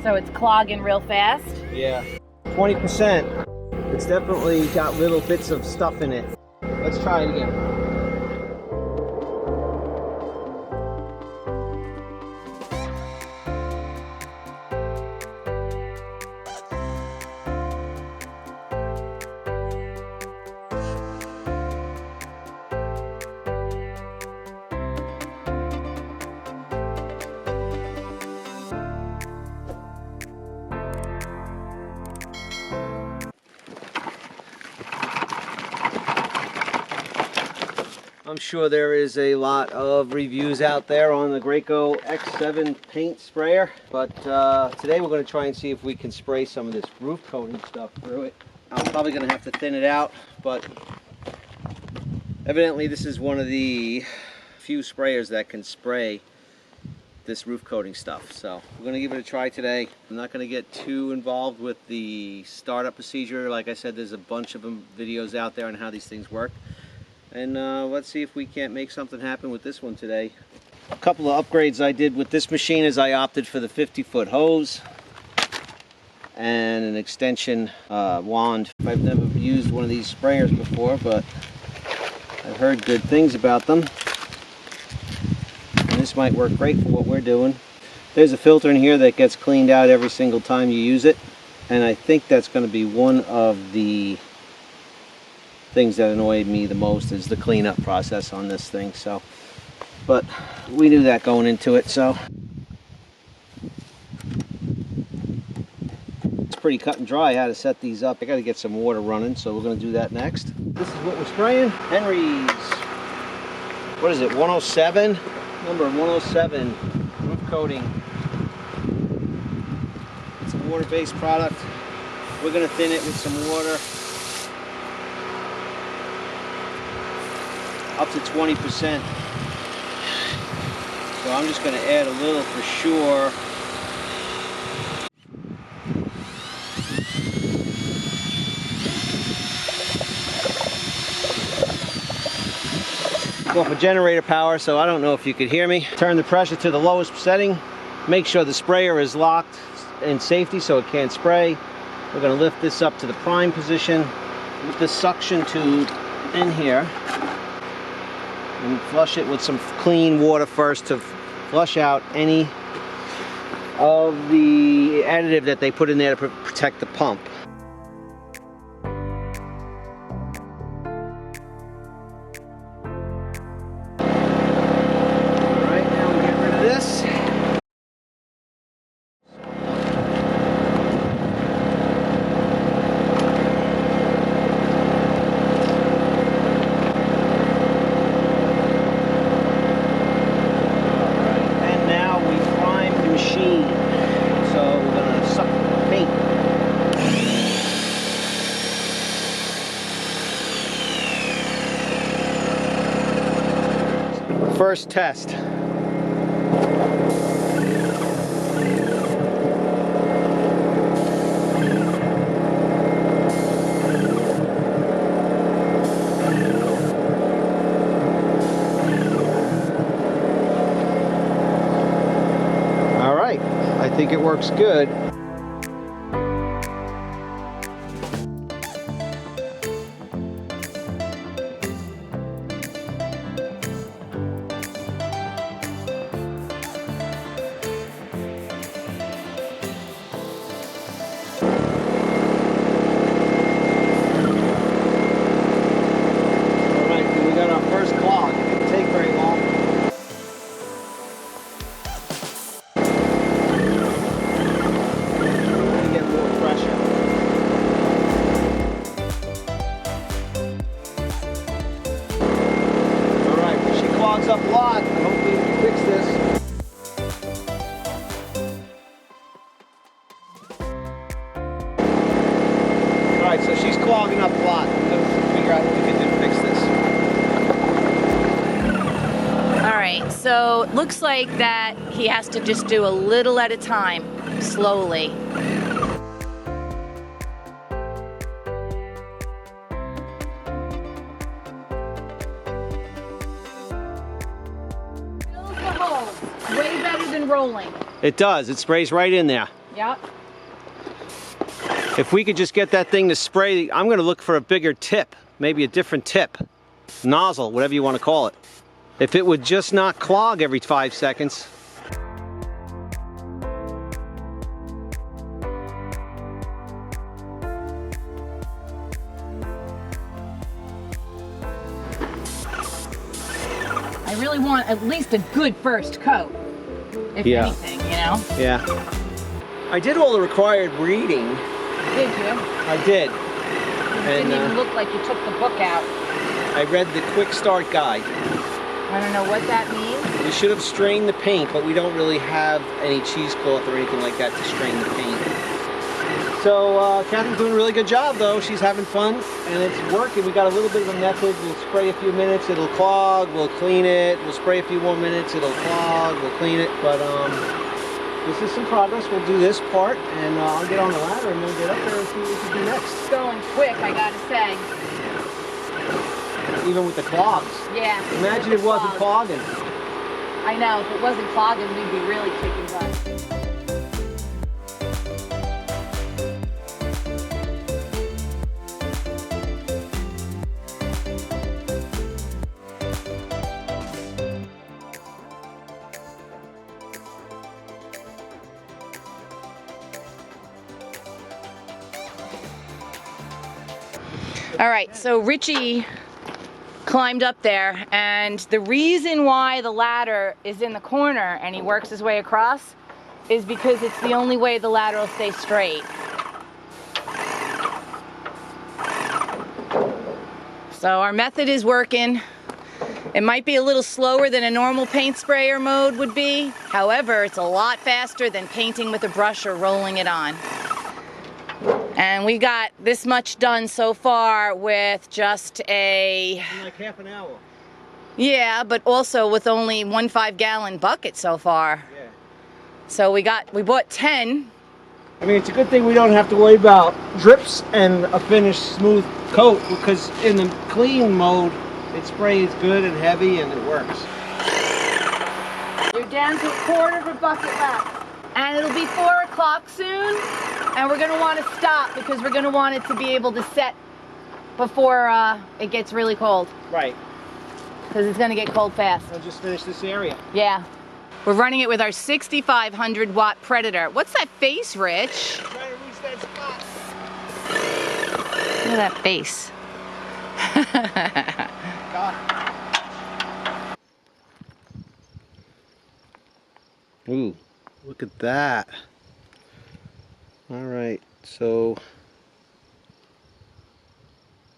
So it's clogging real fast? Yeah. 20%. It's definitely got little bits of stuff in it. Let's try it again. I'm sure there is a lot of reviews out there on the Graco X7 paint sprayer, but today we're going to try and see if we can spray some of this roof coating stuff through it. I'm probably going to have to thin it out, but evidently this is one of the few sprayers that can spray this roof coating stuff. So we're going to give it a try today. I'm not going to get too involved with the startup procedure. Like I said, there's a bunch of videos out there on how these things work. And let's see if we can't make something happen with this one today. A couple of upgrades I did with this machine is I opted for the 50-foot hose and an extension wand. I've never used one of these sprayers before, but I've heard good things about them. And this might work great for what we're doing. There's a filter in here that gets cleaned out every single time you use it. And I think that's going to be one of the things that annoyed me the most, is the cleanup process on this thing. So, but we knew that going into it, so it's pretty cut and dry how to set these up. I got to get some water running, so we're going to do that next. This is what we're spraying. Henry's, what is it, 107? Number 107 roof coating. It's a water-based product. We're going to thin it with some water up to 20%. So I'm just going to add a little for sure. Go for generator power, so I don't know if you could hear me. Turn the pressure to the lowest setting. Make sure the sprayer is locked in safety so it can't spray. We're going to lift this up to the prime position with the suction tube in here. And flush it with some clean water first to flush out any of the additive that they put in there to protect the pump. Alright, now we get rid of this. First test. All right, I think it works good. Up a lot. Hopefully we can fix this. Alright, so she's clogging up a lot. We're going to figure out what we can do to fix this. Alright, so it looks like that he has to just do a little at a time, slowly. Way better than rolling. It does. It sprays right in there. Yep. If we could just get that thing to spray, I'm going to look for a bigger tip, maybe a different tip, nozzle, whatever you want to call it. If it would just not clog every 5 seconds. I really want at least a good first coat, if anything, you know? Yeah. I did all the required reading. Did you? I did. It didn't even look like you took the book out. I read the quick start guide. I don't know what that means. We should have strained the paint, but we don't really have any cheesecloth or anything like that to strain the paint. So Cathie's doing a really good job though. She's having fun and it's working. We got a little bit of a method. We'll spray a few minutes, it'll clog, we'll clean it. We'll spray a few more minutes, it'll clog, we'll clean it. But this is some progress. We'll do this part and I'll get on the ladder and we'll get up there and see what we can do next. It's going quick, I gotta say. Even with the clogs. Yeah. Imagine it wasn't clogging. I know, if it wasn't clogging, we'd be really kicking butt. All right, so Richie climbed up there, and the reason why the ladder is in the corner and he works his way across is because it's the only way the ladder will stay straight. So our method is working. It might be a little slower than a normal paint sprayer mode would be. However, it's a lot faster than painting with a brush or rolling it on. And we got this much done so far with just a... like half an hour. Yeah, but also with only 1 5-gallon bucket so far. Yeah. So we bought 10. I mean, it's a good thing we don't have to worry about drips and a finished smooth coat, because in the clean mode, it sprays good and heavy and it works. You're down to a quarter of a bucket left. And it'll be 4 o'clock soon, and we're gonna want to stop because we're gonna want it to be able to set before it gets really cold. Right. Because it's gonna get cold fast. I'll just finish this area. Yeah. We're running it with our 6,500 watt Predator. What's that face, Rich? I'm trying to reach that spot. Look at that face. Ooh, look at that. All right, so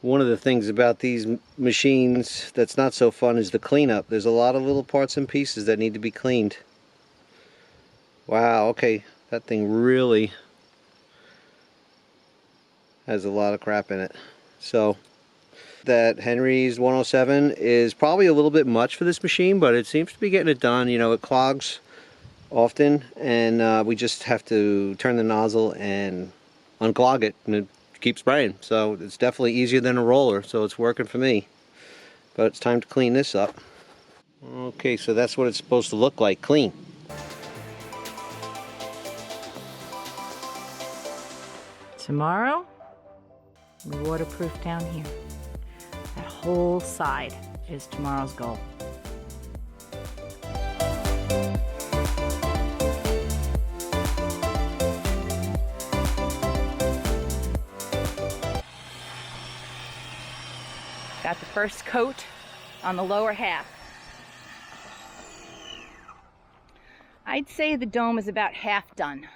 one of the things about these machines that's not so fun is the cleanup. There's a lot of little parts and pieces that need to be cleaned. Wow, okay, that thing really has a lot of crap in it. So that Henry's 107 is probably a little bit much for this machine, but it seems to be getting it done. You know, it clogs often, and we just have to turn the nozzle and unclog it, and it keeps spraying. So it's definitely easier than a roller, so it's working for me. But it's time to clean this up. Okay, so that's what it's supposed to look like, clean. Tomorrow, we waterproof down here. That whole side is tomorrow's goal. Got the first coat on the lower half. I'd say the dome is about half done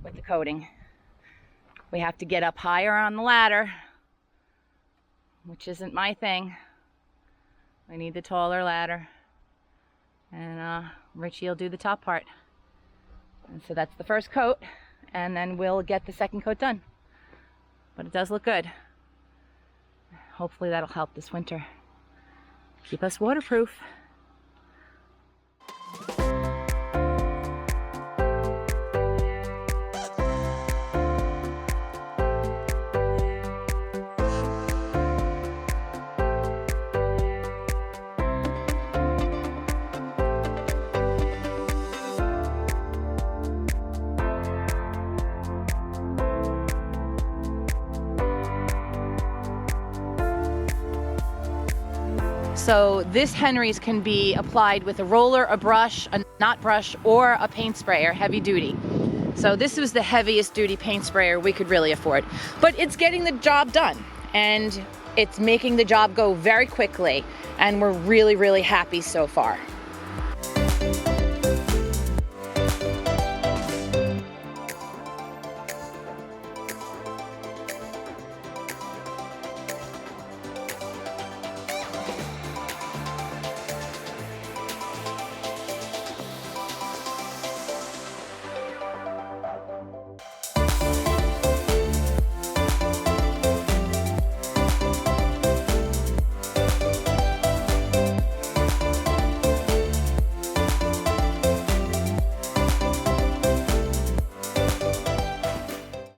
with the coating. We have to get up higher on the ladder, which isn't my thing. We need the taller ladder. And Richie will do the top part. And so that's the first coat, and then we'll get the second coat done. But it does look good. Hopefully that'll help this winter. Keep us waterproof. So this Henry's can be applied with a roller, a brush, a knot brush, or a paint sprayer, heavy duty. So this was the heaviest duty paint sprayer we could really afford. But it's getting the job done, and it's making the job go very quickly, and we're really, really happy so far.